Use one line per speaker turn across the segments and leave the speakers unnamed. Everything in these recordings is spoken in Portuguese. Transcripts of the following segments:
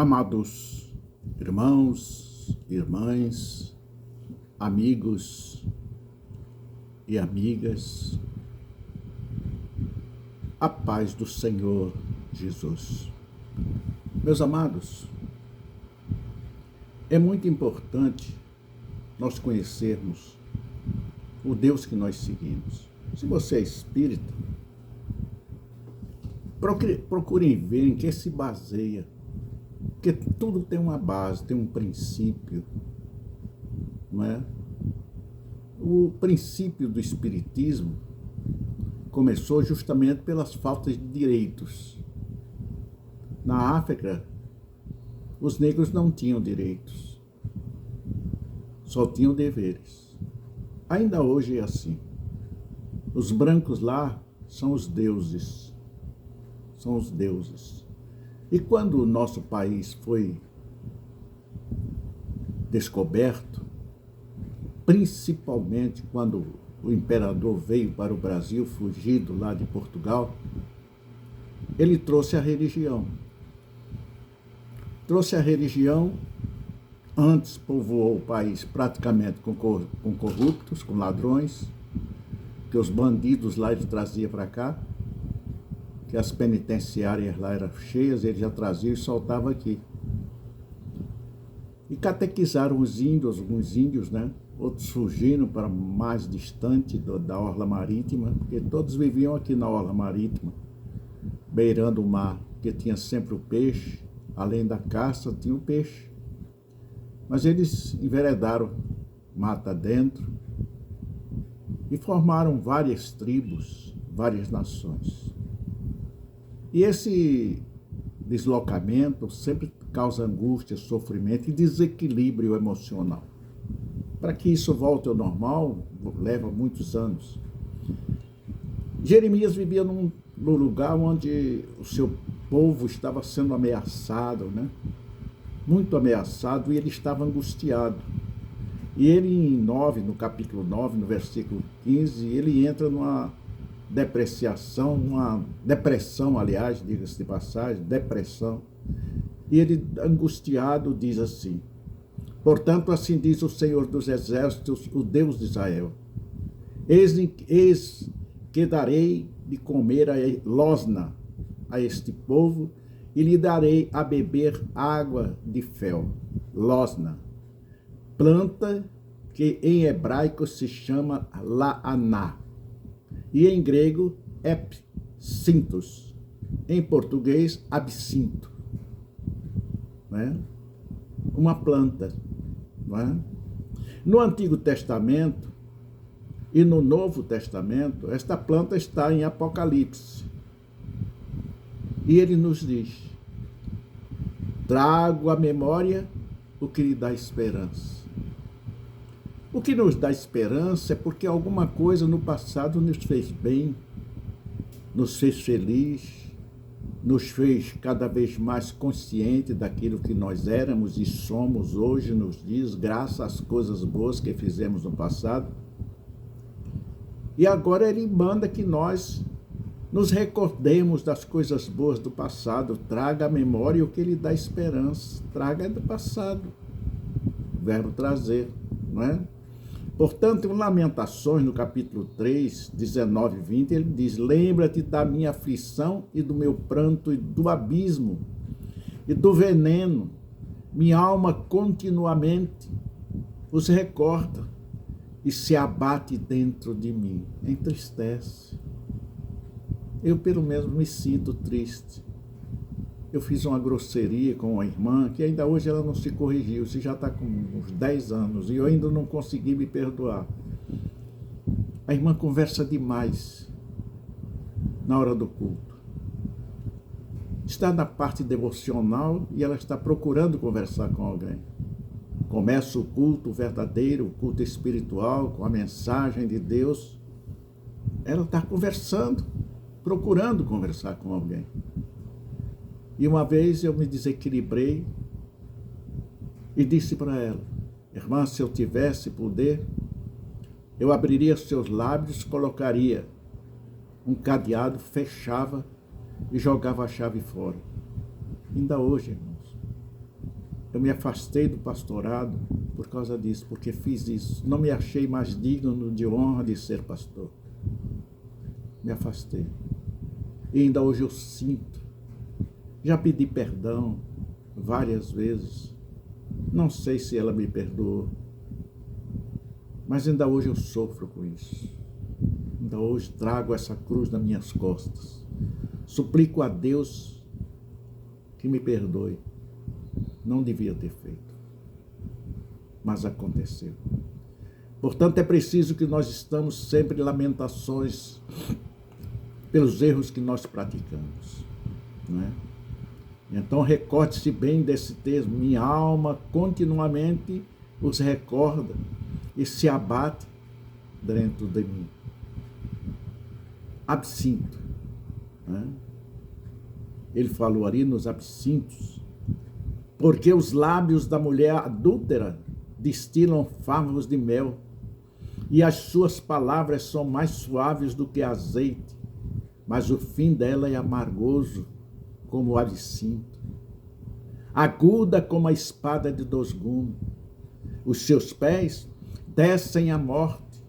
Amados irmãos, irmãs, amigos e amigas, a paz do Senhor Jesus. Meus amados, é muito importante nós conhecermos o Deus que nós seguimos. Se você é espírita, procurem ver em que se baseia, porque tudo tem uma base, tem um princípio, não é? O princípio do espiritismo começou justamente pelas faltas de direitos. Na África, os negros não tinham direitos, só tinham deveres. Ainda hoje é assim. Os brancos lá são os deuses. São os deuses. E quando o nosso país foi descoberto, principalmente quando o imperador veio para o Brasil, fugido lá de Portugal, ele trouxe a religião. Trouxe a religião, antes povoou o país praticamente com corruptos, com ladrões, que os bandidos lá ele trazia para cá, que as penitenciárias lá eram cheias, ele já trazia e soltava aqui. E catequizaram os índios, alguns índios, né? Outros fugiram para mais distante da orla marítima, porque todos viviam aqui na orla marítima, beirando o mar, porque tinha sempre o peixe, além da caça tinha o peixe. Mas eles enveredaram mata dentro e formaram várias tribos, várias nações. E esse deslocamento sempre causa angústia, sofrimento e desequilíbrio emocional. Para que isso volte ao normal, leva muitos anos. Jeremias vivia num lugar onde o seu povo estava sendo ameaçado, né? Muito ameaçado, e ele estava angustiado. E ele, no capítulo 9, no versículo 15, ele entra numa depressão, aliás, diga-se de passagem, depressão. E ele, angustiado, diz assim: portanto, assim diz o Senhor dos Exércitos, o Deus de Israel: eis que darei de comer a losna a este povo, e lhe darei a beber água de fel. Losna, planta que em hebraico se chama laaná, e em grego epsintos, em português absinto, né? Uma planta, não é? No Antigo Testamento e no Novo Testamento, esta planta está em Apocalipse. E ele nos diz: trago à memória o que lhe dá esperança. O que nos dá esperança é porque alguma coisa no passado nos fez bem, nos fez feliz, nos fez cada vez mais consciente daquilo que nós éramos e somos hoje nos dias, graças às coisas boas que fizemos no passado. E agora ele manda que nós nos recordemos das coisas boas do passado, traga à memória o que lhe dá esperança, traga do passado, o verbo trazer, não é? Portanto, em Lamentações, no capítulo 3, 19 e 20, ele diz: lembra-te da minha aflição e do meu pranto e do abismo e do veneno, minha alma continuamente os recorda e se abate dentro de mim, entristece. Eu, pelo menos, me sinto triste. Eu fiz uma grosseria com uma irmã que ainda hoje ela não se corrigiu, se já está com uns 10 anos, e eu ainda não consegui me perdoar. A irmã conversa demais na hora do culto. Está na parte devocional e ela está procurando conversar com alguém. Começa o culto verdadeiro, o culto espiritual, com a mensagem de Deus. Ela está conversando, procurando conversar com alguém. E uma vez eu me desequilibrei e disse para ela: irmã, se eu tivesse poder, eu abriria seus lábios, colocaria um cadeado, fechava e jogava a chave fora. Ainda hoje, irmãos, Eu me afastei do pastorado por causa disso, porque fiz isso. Não me achei mais digno de honra de ser pastor. Me afastei. E ainda hoje eu sinto. Já pedi perdão várias vezes. Não sei se ela me perdoou. Mas ainda hoje eu sofro com isso. Ainda hoje trago essa cruz nas minhas costas. Suplico a Deus que me perdoe. Não devia ter feito. Mas aconteceu. Portanto, é preciso que nós estamos sempre em lamentações pelos erros que nós praticamos. Não é? Então, recorde-se bem desse texto. Minha alma continuamente os recorda e se abate dentro de mim. Absinto. Né? Ele falou ali nos absintos. Porque os lábios da mulher adúltera destilam favos de mel, e as suas palavras são mais suaves do que azeite, mas o fim dela é amargoso, como o absinto, aguda como a espada de dois gumes. Os seus pés descem à morte,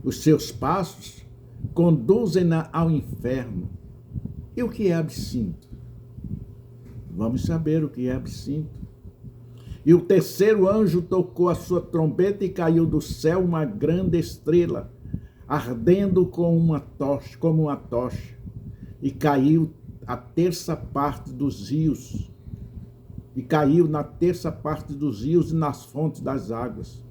os seus passos conduzem-na ao inferno. E o que é absinto? Vamos saber o que é absinto. E o terceiro anjo tocou a sua trombeta e caiu do céu uma grande estrela, ardendo como uma tocha, e caiu na terça parte dos rios e nas fontes das águas.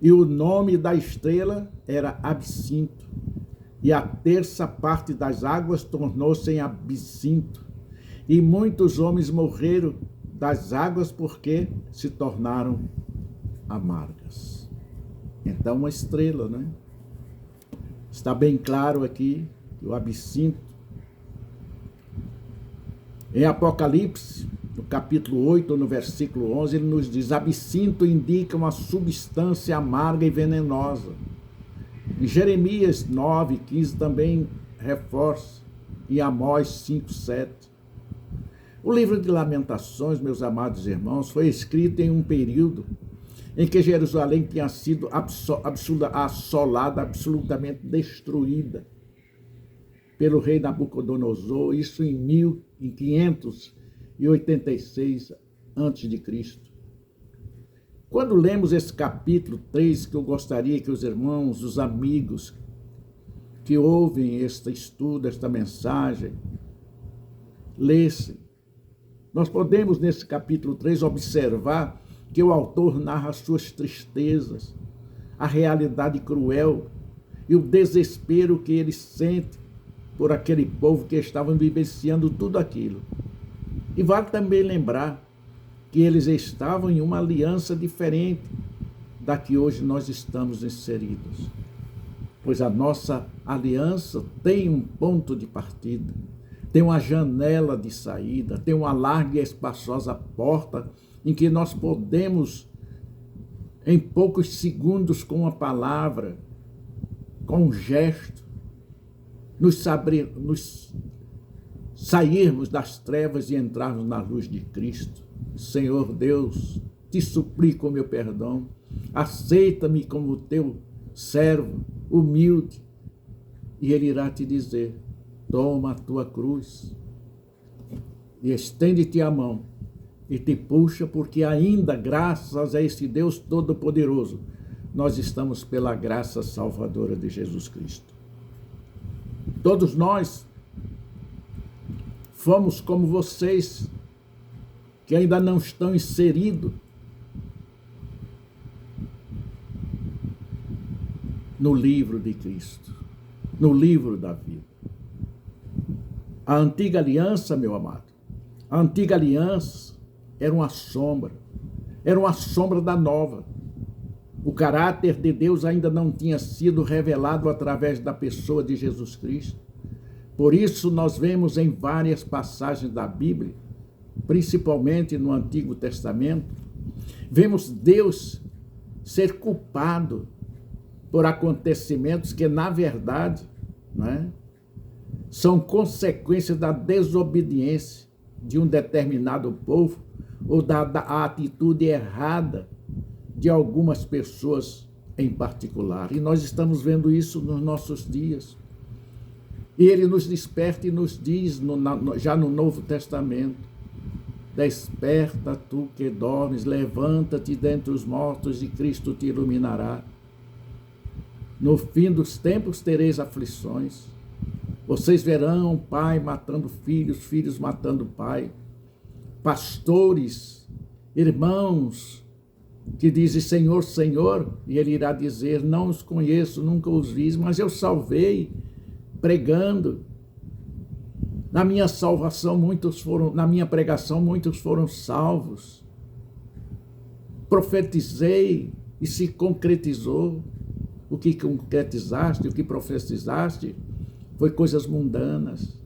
E o nome da estrela era Absinto, e a terça parte das águas tornou-se em absinto, e muitos homens morreram das águas porque se tornaram amargas. Então, uma estrela, né? Está bem claro aqui que o absinto, em Apocalipse, no capítulo 8, no versículo 11, ele nos diz: absinto indica uma substância amarga e venenosa. Em Jeremias 9, 15 também reforça, e Amós 5, 7. O livro de Lamentações, meus amados irmãos, foi escrito em um período em que Jerusalém tinha sido assolada, absolutamente destruída pelo rei Nabucodonosor, isso em 586 a.C. Quando lemos esse capítulo 3, que eu gostaria que os irmãos, os amigos que ouvem este estudo, esta mensagem, lessem. Nós podemos, nesse capítulo 3, observar que o autor narra as suas tristezas, a realidade cruel e o desespero que ele sente por aquele povo que estavam vivenciando tudo aquilo. E vale também lembrar que eles estavam em uma aliança diferente da que hoje nós estamos inseridos. Pois a nossa aliança tem um ponto de partida, tem uma janela de saída, tem uma larga e espaçosa porta em que nós podemos, em poucos segundos, com uma palavra, com um gesto, nos sairmos das trevas e entrarmos na luz de Cristo. Senhor Deus, te suplico o meu perdão, aceita-me como teu servo, humilde, e ele irá te dizer: toma a tua cruz e estende-te a mão e te puxa, porque ainda, graças a esse Deus Todo-Poderoso, nós estamos pela graça salvadora de Jesus Cristo. Todos nós fomos como vocês, que ainda não estão inseridos no livro de Cristo, no livro da vida. A antiga aliança, meu amado, a antiga aliança era uma sombra da nova. O caráter de Deus ainda não tinha sido revelado através da pessoa de Jesus Cristo. Por isso nós vemos em várias passagens da Bíblia, principalmente no Antigo Testamento, vemos Deus ser culpado por acontecimentos que, na verdade, não é, são consequências da desobediência de um determinado povo ou da atitude errada de algumas pessoas em particular. E nós estamos vendo isso nos nossos dias. E ele nos desperta e nos diz, já no Novo Testamento: desperta tu que dormes, levanta-te dentre os mortos e Cristo te iluminará. No fim dos tempos tereis aflições. Vocês verão pai matando filhos, filhos matando pai, pastores, irmãos que dizem Senhor, Senhor, e ele irá dizer: não os conheço, nunca os vi, mas eu salvei, pregando. Na minha salvação na minha pregação muitos foram salvos. Profetizei e se concretizou. O que concretizaste, o que profetizaste, foi coisas mundanas,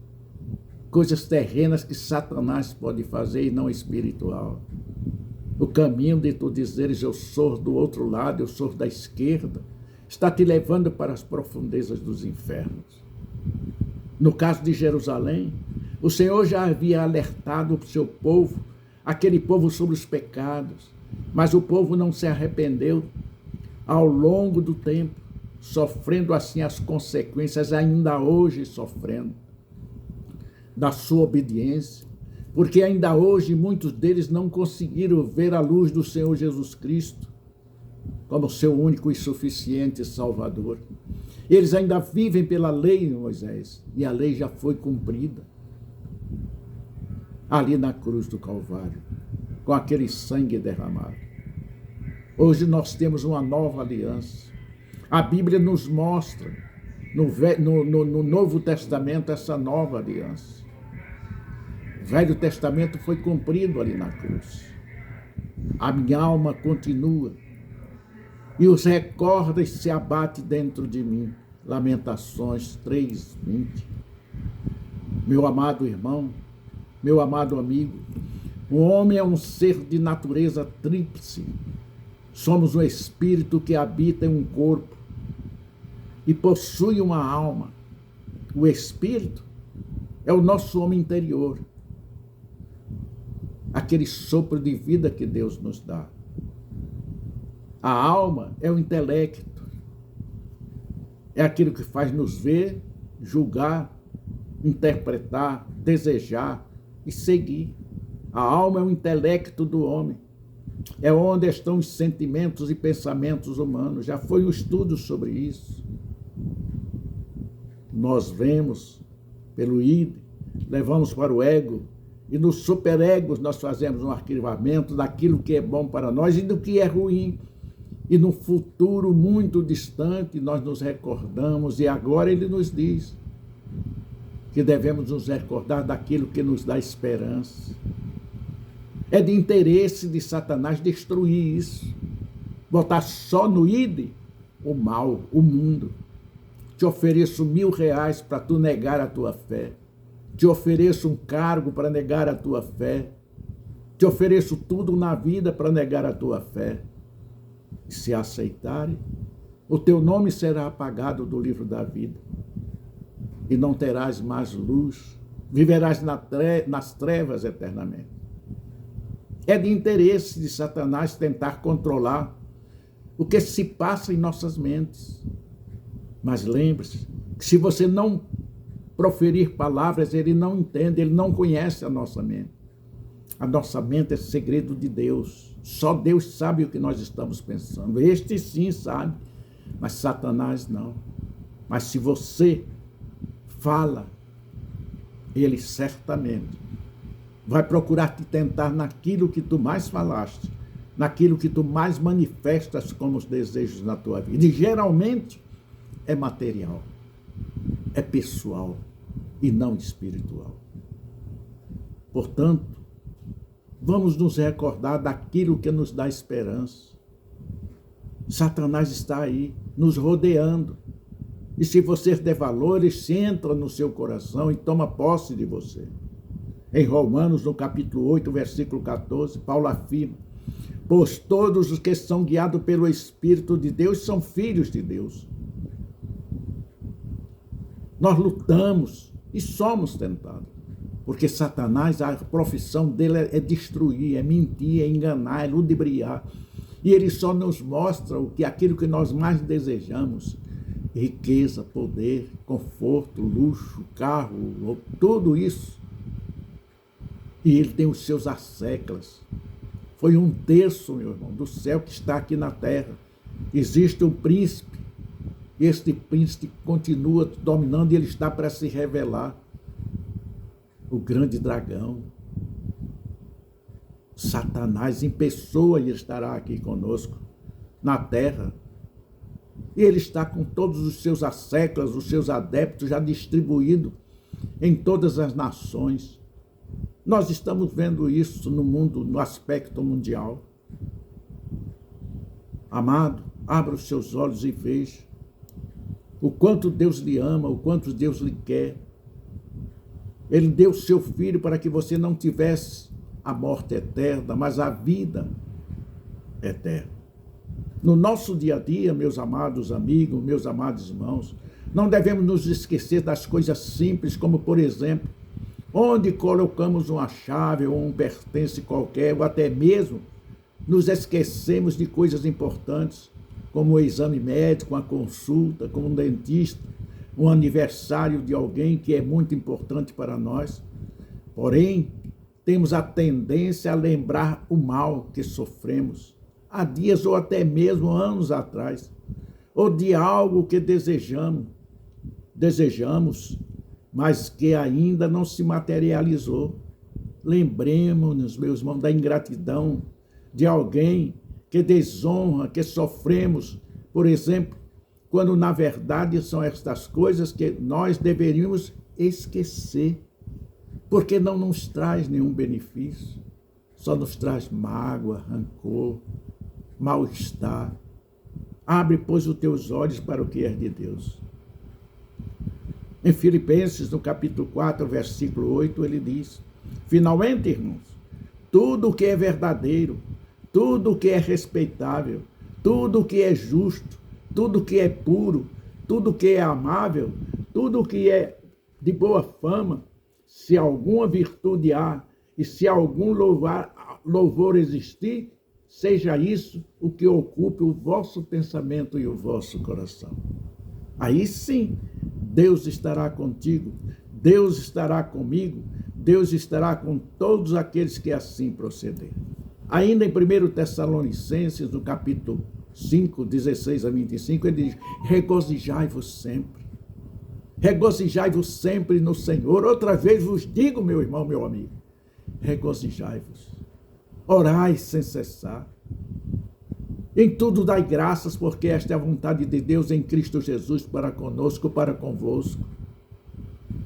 coisas terrenas que Satanás pode fazer e não espiritual. O caminho de tu dizeres eu sou do outro lado, eu sou da esquerda, está te levando para as profundezas dos infernos. No caso de Jerusalém, o Senhor já havia alertado o seu povo, aquele povo, sobre os pecados, mas o povo não se arrependeu. Ao longo do tempo, sofrendo assim as consequências, ainda hoje sofrendo da sua obediência, porque ainda hoje muitos deles não conseguiram ver a luz do Senhor Jesus Cristo como seu único e suficiente Salvador. Eles ainda vivem pela lei, Moisés, e a lei já foi cumprida ali na cruz do Calvário, com aquele sangue derramado. Hoje nós temos uma nova aliança. A Bíblia nos mostra, no Novo Testamento, essa nova aliança. O Velho Testamento foi cumprido ali na cruz. A minha alma continua, e os recordes se abate dentro de mim. Lamentações 3:20. Meu amado irmão, meu amado amigo, o homem é um ser de natureza tríplice. Somos um espírito que habita em um corpo e possui uma alma. O espírito é o nosso homem interior, aquele sopro de vida que Deus nos dá. A alma é o intelecto, é aquilo que faz nos ver, julgar, interpretar, desejar e seguir. A alma é o intelecto do homem. É onde estão os sentimentos e pensamentos humanos. Já foi um estudo sobre isso. Nós vemos pelo id, levamos para o ego, e nos superegos nós fazemos um arquivamento daquilo que é bom para nós e do que é ruim. E no futuro muito distante nós nos recordamos, e agora ele nos diz que devemos nos recordar daquilo que nos dá esperança. É de interesse de Satanás destruir isso, botar só no id o mal, o mundo. Te ofereço R$1.000 para tu negar a tua fé. Te ofereço um cargo para negar a tua fé. Te ofereço tudo na vida para negar a tua fé. E se aceitarem, o teu nome será apagado do livro da vida. E não terás mais luz. Viverás nas trevas eternamente. É de interesse de Satanás tentar controlar o que se passa em nossas mentes. Mas lembre-se que se você não proferir palavras, ele não entende, ele não conhece a nossa mente. A nossa mente é segredo de Deus. Só Deus sabe o que nós estamos pensando. Este sim sabe, mas Satanás não. Mas se você fala, ele certamente vai procurar te tentar naquilo que tu mais falaste, naquilo que tu mais manifestas como os desejos na tua vida. E geralmente é material, é pessoal e não espiritual. Portanto, vamos nos recordar daquilo que nos dá esperança. Satanás está aí, nos rodeando. E se você der valor, ele entra no seu coração e toma posse de você. Em Romanos, no capítulo 8, versículo 14, Paulo afirma: pois todos os que são guiados pelo Espírito de Deus são filhos de Deus. Nós lutamos e somos tentados. Porque Satanás, a profissão dele é destruir, é mentir, é enganar, é ludibriar. E ele só nos mostra aquilo que nós mais desejamos: riqueza, poder, conforto, luxo, carro, tudo isso. E ele tem os seus asseclas. Foi 1/3, meu irmão, do céu que está aqui na terra. Existe um príncipe. Este príncipe continua dominando e ele está para se revelar. O grande dragão. Satanás em pessoa estará aqui conosco, na terra. E ele está com todos os seus asseclas, os seus adeptos já distribuídos em todas as nações. Nós estamos vendo isso no mundo, no aspecto mundial. Amado, abra os seus olhos e veja o quanto Deus lhe ama, o quanto Deus lhe quer. Ele deu o seu Filho para que você não tivesse a morte eterna, mas a vida eterna. No nosso dia a dia, meus amados amigos, meus amados irmãos, não devemos nos esquecer das coisas simples, como, por exemplo, onde colocamos uma chave ou um pertence qualquer, ou até mesmo nos esquecemos de coisas importantes, como o exame médico, a consulta, como um dentista, um aniversário de alguém que é muito importante para nós. Porém, temos a tendência a lembrar o mal que sofremos há dias ou até mesmo anos atrás, ou de algo que desejamos, mas que ainda não se materializou. Lembremos-nos, meus irmãos, da ingratidão de alguém que desonra, que sofremos, por exemplo, quando na verdade são estas coisas que nós deveríamos esquecer, porque não nos traz nenhum benefício, só nos traz mágoa, rancor, mal-estar. Abre, pois, os teus olhos para o que é de Deus. Em Filipenses, no capítulo 4, versículo 8, ele diz: finalmente, irmãos, tudo o que é verdadeiro, tudo o que é respeitável, tudo o que é justo, tudo o que é puro, tudo o que é amável, tudo o que é de boa fama, se alguma virtude há e se algum louvor existir, seja isso o que ocupe o vosso pensamento e o vosso coração. Aí sim, Deus estará contigo, Deus estará comigo, Deus estará com todos aqueles que assim procederem. Ainda em 1 Tessalonicenses, no capítulo 5, 16 a 25, ele diz: regozijai-vos sempre. Regozijai-vos sempre no Senhor. Outra vez vos digo, meu irmão, meu amigo, regozijai-vos. Orai sem cessar. Em tudo dai graças, porque esta é a vontade de Deus em Cristo Jesus para conosco, para convosco.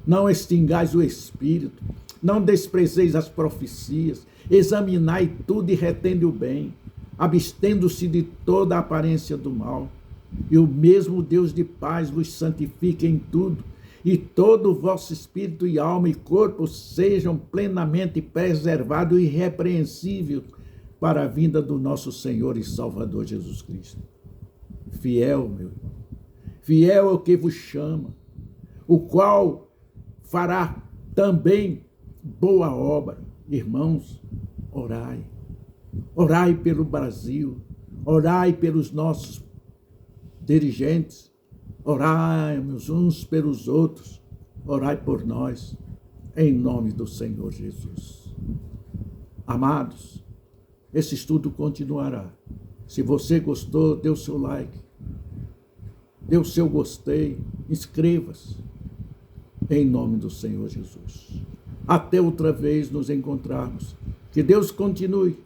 Não extingais o Espírito, não desprezeis as profecias, examinai tudo e retende o bem, abstendo-se de toda a aparência do mal. E o mesmo Deus de paz vos santifique em tudo, e todo o vosso espírito e alma e corpo sejam plenamente preservados e irrepreensíveis para a vinda do nosso Senhor e Salvador Jesus Cristo. Fiel, meu irmão, fiel é o que vos chama, o qual fará também boa obra. Irmãos, orai. Orai pelo Brasil, orai pelos nossos dirigentes, orai uns pelos outros, orai por nós, em nome do Senhor Jesus. Amados, esse estudo continuará. Se você gostou, dê o seu like, dê o seu gostei, inscreva-se, em nome do Senhor Jesus. Até outra vez nos encontrarmos. Que Deus continue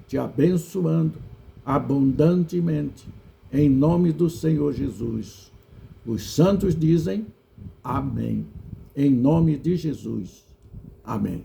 te abençoando abundantemente, em nome do Senhor Jesus. Os santos dizem amém. Em nome de Jesus. Amém.